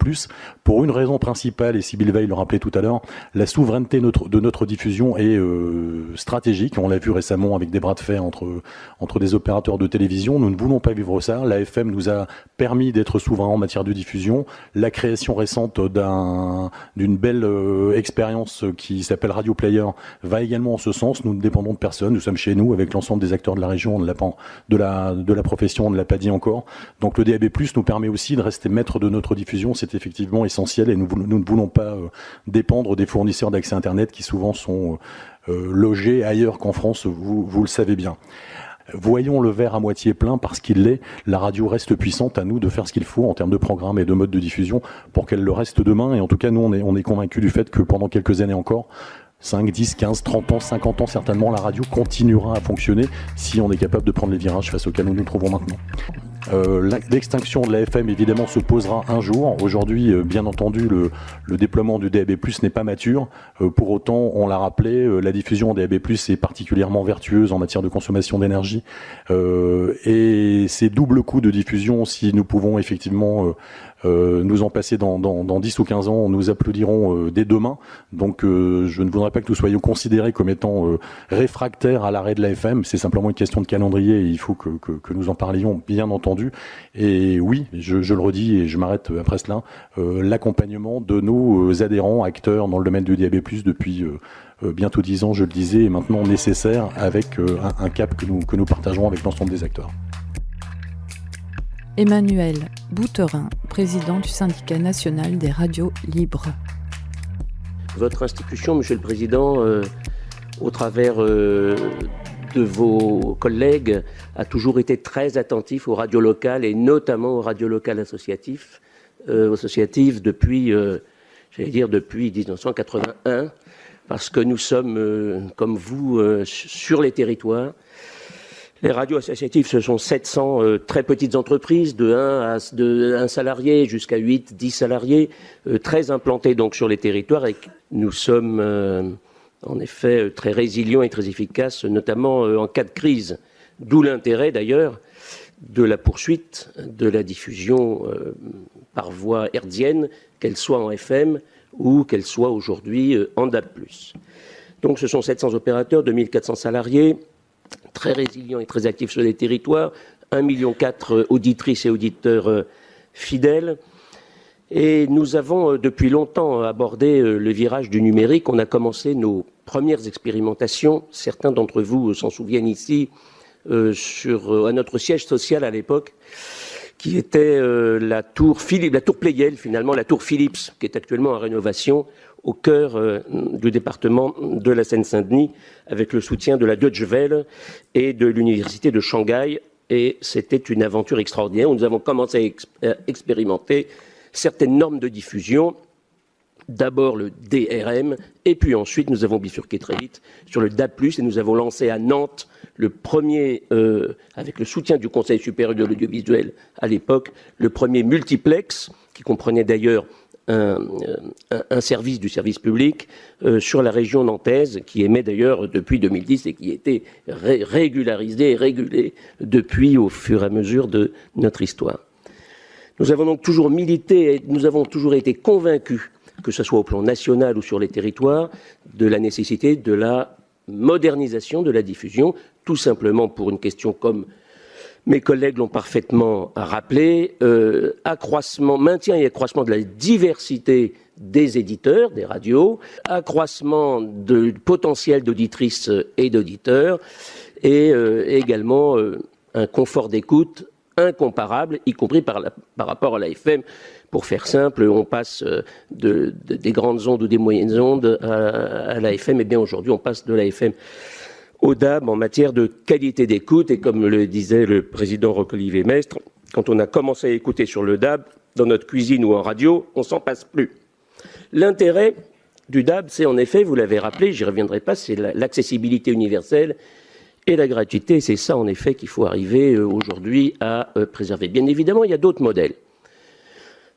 pour une raison principale, et Sybille Veil le rappelait tout à l'heure, la souveraineté de notre diffusion est stratégique. On l'a vu récemment avec des bras de fer entre des opérateurs de télévision. Nous ne voulons pas vivre ça. La FM nous a permis d'être souverains en matière de diffusion. La création récente d'une belle expérience qui s'appelle Radio Player va également en ce sens. Nous ne dépendons de personne. Nous sommes chez nous avec l'ensemble des acteurs de la région, de la profession, on ne l'a pas dit encore. Donc le DAB+ nous permet aussi de rester maître de notre diffusion. C'est effectivement essentiel, et nous ne voulons pas dépendre des fournisseurs d'accès Internet qui souvent sont logés ailleurs qu'en France, vous le savez bien. Voyons le verre à moitié plein parce qu'il l'est. La radio reste puissante, à nous de faire ce qu'il faut en termes de programme et de mode de diffusion pour qu'elle le reste demain. Et en tout cas, nous, on est convaincus du fait que pendant quelques années encore, 5, 10, 15, 30 ans, 50 ans, certainement, la radio continuera à fonctionner si on est capable de prendre les virages face auxquels nous nous trouvons maintenant. L'extinction de la FM évidemment se posera un jour. Aujourd'hui, bien entendu, le déploiement du DAB+ n'est pas mature. Pour autant, on l'a rappelé, la diffusion en DAB+ est particulièrement vertueuse en matière de consommation d'énergie. Et ces doubles coûts de diffusion, si nous pouvons effectivement nous en passer dans 10 ou 15 ans, nous applaudirons dès demain. Donc je ne voudrais pas que nous soyons considérés comme étant réfractaires à l'arrêt de la FM. C'est simplement une question de calendrier, et il faut que nous en parlions, bien entendu. Et oui, je le redis et je m'arrête après cela, l'accompagnement de nos adhérents, acteurs dans le domaine du DAB+, depuis bientôt 10 ans, je le disais, et maintenant nécessaire avec un cap que nous partageons avec l'ensemble des acteurs. Emmanuel Bouterin, président du syndicat national des radios libres. Votre institution, Monsieur le Président, au travers de vos collègues, a toujours été très attentif aux radios locales, et notamment aux radios locales associatives depuis 1981, parce que nous sommes, comme vous, sur les territoires. Les radios associatives, ce sont 700 très petites entreprises, de 1 salarié jusqu'à 8, 10 salariés, très implantées donc sur les territoires, et nous sommes en effet très résilients et très efficaces, notamment en cas de crise. D'où l'intérêt d'ailleurs de la poursuite de la diffusion par voie hertzienne, qu'elle soit en FM ou qu'elle soit aujourd'hui en DAB+. Donc ce sont 700 opérateurs, 2400 salariés, très résilients et très actifs sur les territoires, 1,4 million auditrices et auditeurs fidèles. Et nous avons depuis longtemps abordé le virage du numérique. On a commencé nos premières expérimentations, certains d'entre vous s'en souviennent ici, à notre siège social à l'époque, qui était la tour Pleyel, finalement, la tour Philips, qui est actuellement en rénovation, au cœur du département de la Seine-Saint-Denis, avec le soutien de la Deutsche Welle et de l'université de Shanghai. Et c'était une aventure extraordinaire où nous avons commencé à expérimenter certaines normes de diffusion. D'abord le DRM, et puis ensuite nous avons bifurqué très vite sur le DAB+, et nous avons lancé à Nantes le premier, avec le soutien du Conseil supérieur de l'audiovisuel à l'époque, le premier multiplex, qui comprenait d'ailleurs un service du service public sur la région nantaise, qui émet d'ailleurs depuis 2010 et qui a été régularisé et régulé depuis au fur et à mesure de notre histoire. Nous avons donc toujours milité et nous avons toujours été convaincus, que ce soit au plan national ou sur les territoires, de la nécessité de la modernisation de la diffusion, tout simplement pour une question comme mes collègues l'ont parfaitement rappelé, maintien et accroissement de la diversité des éditeurs, des radios, accroissement du potentiel d'auditrices et d'auditeurs, et également un confort d'écoute incomparable, y compris par rapport à la FM. Pour faire simple, on passe des grandes ondes ou des moyennes ondes à la FM, et bien aujourd'hui on passe de la FM au DAB en matière de qualité d'écoute, et comme le disait le président Roch-Olivier Maistre, quand on a commencé à écouter sur le DAB, dans notre cuisine ou en radio, on s'en passe plus. L'intérêt du DAB, c'est en effet, vous l'avez rappelé, j'y reviendrai pas, c'est l'accessibilité universelle et la gratuité, c'est ça en effet qu'il faut arriver aujourd'hui à préserver. Bien évidemment, il y a d'autres modèles.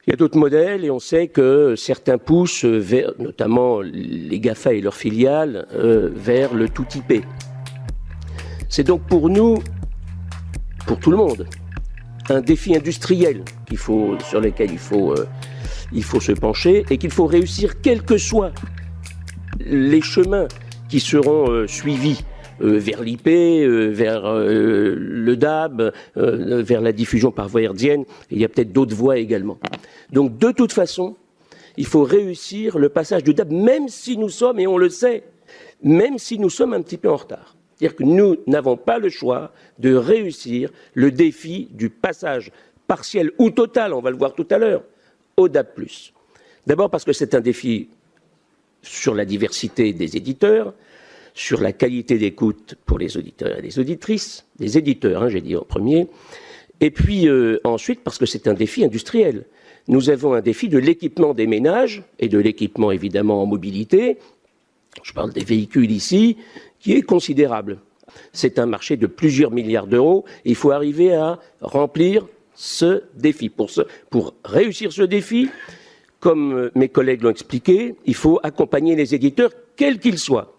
Il y a d'autres modèles et on sait que certains poussent vers, notamment les GAFA et leurs filiales, vers le tout IP. C'est donc pour nous, pour tout le monde, un défi industriel sur lequel il faut se pencher et qu'il faut réussir quels que soient les chemins qui seront suivis vers l'IP, vers le DAB, vers la diffusion par voie hertzienne. Et il y a peut-être d'autres voies également. Donc de toute façon, il faut réussir le passage du DAB, même si nous sommes, et on le sait, même si nous sommes un petit peu en retard. C'est-à-dire que nous n'avons pas le choix de réussir le défi du passage partiel ou total, on va le voir tout à l'heure, au DAB+. D'abord parce que c'est un défi sur la diversité des éditeurs, sur la qualité d'écoute pour les auditeurs et les auditrices, les éditeurs, j'ai dit en premier, et puis ensuite parce que c'est un défi industriel. Nous avons un défi de l'équipement des ménages et de l'équipement évidemment en mobilité, je parle des véhicules ici, qui est considérable. C'est un marché de plusieurs milliards d'euros, il faut arriver à remplir ce défi. Pour réussir ce défi, comme mes collègues l'ont expliqué, il faut accompagner les éditeurs, quels qu'ils soient.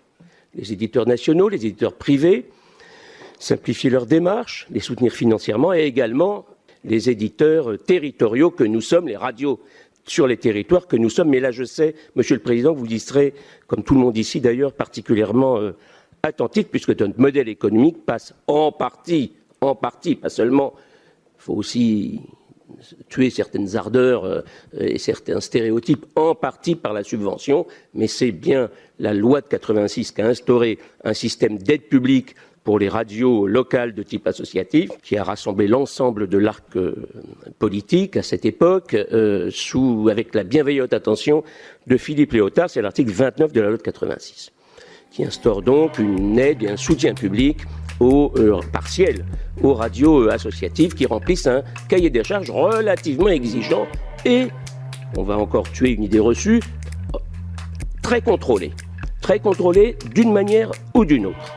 Les éditeurs nationaux, les éditeurs privés, simplifier leurs démarches, les soutenir financièrement, et également les éditeurs territoriaux que nous sommes, les radios sur les territoires que nous sommes. Mais là, je sais, Monsieur le Président, que vous y serez, comme tout le monde ici d'ailleurs, particulièrement attentif, puisque notre modèle économique passe en partie, pas seulement, il faut aussi tuer certaines ardeurs et certains stéréotypes, en partie par la subvention, mais c'est bien la loi de 86 qui a instauré un système d'aide publique pour les radios locales de type associatif, qui a rassemblé l'ensemble de l'arc politique à cette époque, avec la bienveillante attention de Philippe Léotard, c'est l'article 29 de la loi de 86, qui instaure donc une aide et un soutien public partiel aux radios associatives qui remplissent un cahier des charges relativement exigeant et, on va encore tuer une idée reçue, très contrôlé d'une manière ou d'une autre.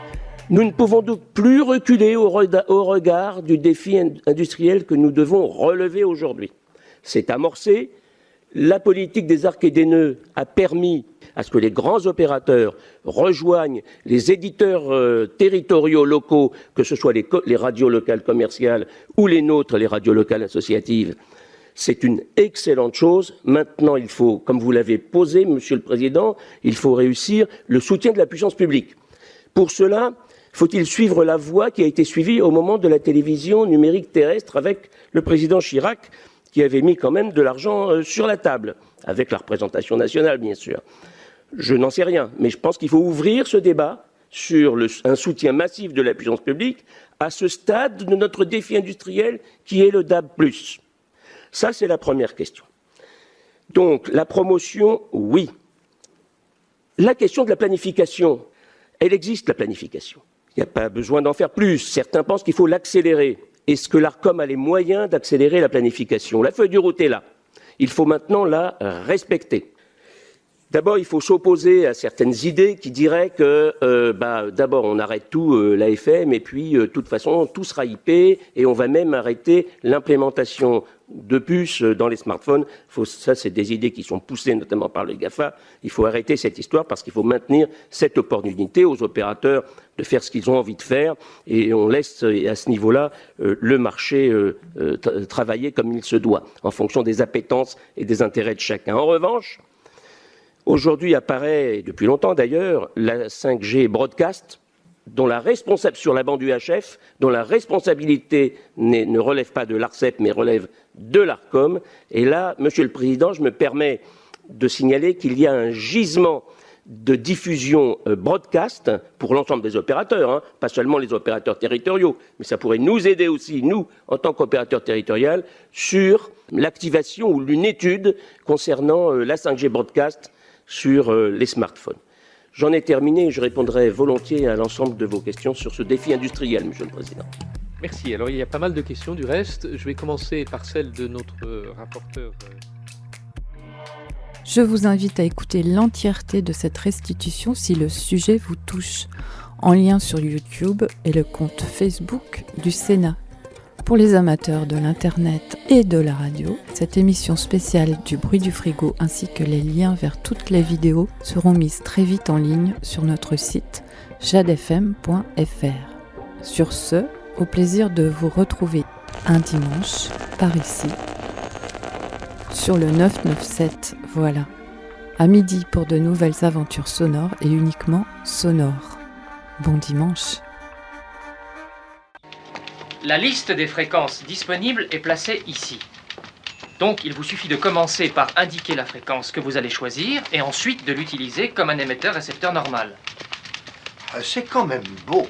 Nous ne pouvons donc plus reculer au regard du défi industriel que nous devons relever aujourd'hui. C'est amorcé. La politique des arcs et des nœuds a permis à ce que les grands opérateurs rejoignent les éditeurs territoriaux locaux, que ce soit les radios locales commerciales ou les nôtres, les radios locales associatives. C'est une excellente chose. Maintenant, il faut, comme vous l'avez posé, Monsieur le Président, il faut réussir le soutien de la puissance publique. Pour cela, faut-il suivre la voie qui a été suivie au moment de la télévision numérique terrestre avec le président Chirac, qui avait mis quand même de l'argent sur la table, avec la représentation nationale, bien sûr. Je n'en sais rien, mais je pense qu'il faut ouvrir ce débat sur un soutien massif de la puissance publique à ce stade de notre défi industriel qui est le DAB+. Ça, c'est la première question. Donc, la promotion, oui. La question de la planification, elle existe, la planification. Il n'y a pas besoin d'en faire plus. Certains pensent qu'il faut l'accélérer. Est-ce que l'ARCOM a les moyens d'accélérer la planification? La feuille de route est là. Il faut maintenant la respecter. D'abord, il faut s'opposer à certaines idées qui diraient que d'abord on arrête tout l'AFM et puis de toute façon tout sera IP et on va même arrêter l'implémentation de puces dans les smartphones. Ça, c'est des idées qui sont poussées notamment par le GAFA. Il faut arrêter cette histoire parce qu'il faut maintenir cette opportunité aux opérateurs de faire ce qu'ils ont envie de faire. Et on laisse à ce niveau-là le marché travailler comme il se doit, en fonction des appétences et des intérêts de chacun. En revanche, aujourd'hui apparaît, depuis longtemps d'ailleurs, la 5G broadcast, dont la responsable sur la bande UHF, dont la responsabilité ne relève pas de l'ARCEP, mais relève de l'ARCOM. Et là, Monsieur le Président, je me permets de signaler qu'il y a un gisement de diffusion broadcast pour l'ensemble des opérateurs, pas seulement les opérateurs territoriaux, mais ça pourrait nous aider aussi, nous, en tant qu'opérateurs territoriaux, sur l'activation ou une étude concernant la 5G broadcast sur les smartphones. J'en ai terminé et je répondrai volontiers à l'ensemble de vos questions sur ce défi industriel, Monsieur le Président. Merci. Alors, il y a pas mal de questions du reste. Je vais commencer par celle de notre rapporteur. Je vous invite à écouter l'entièreté de cette restitution si le sujet vous touche, en lien sur YouTube et le compte Facebook du Sénat. Pour les amateurs de l'Internet et de la radio, cette émission spéciale du bruit du frigo ainsi que les liens vers toutes les vidéos seront mises très vite en ligne sur notre site jadefm.fr. Sur ce, au plaisir de vous retrouver un dimanche par ici, sur le 997, voilà, à midi pour de nouvelles aventures sonores et uniquement sonores. Bon dimanche. La liste des fréquences disponibles est placée ici. Donc il vous suffit de commencer par indiquer la fréquence que vous allez choisir et ensuite de l'utiliser comme un émetteur-récepteur normal. C'est quand même beau.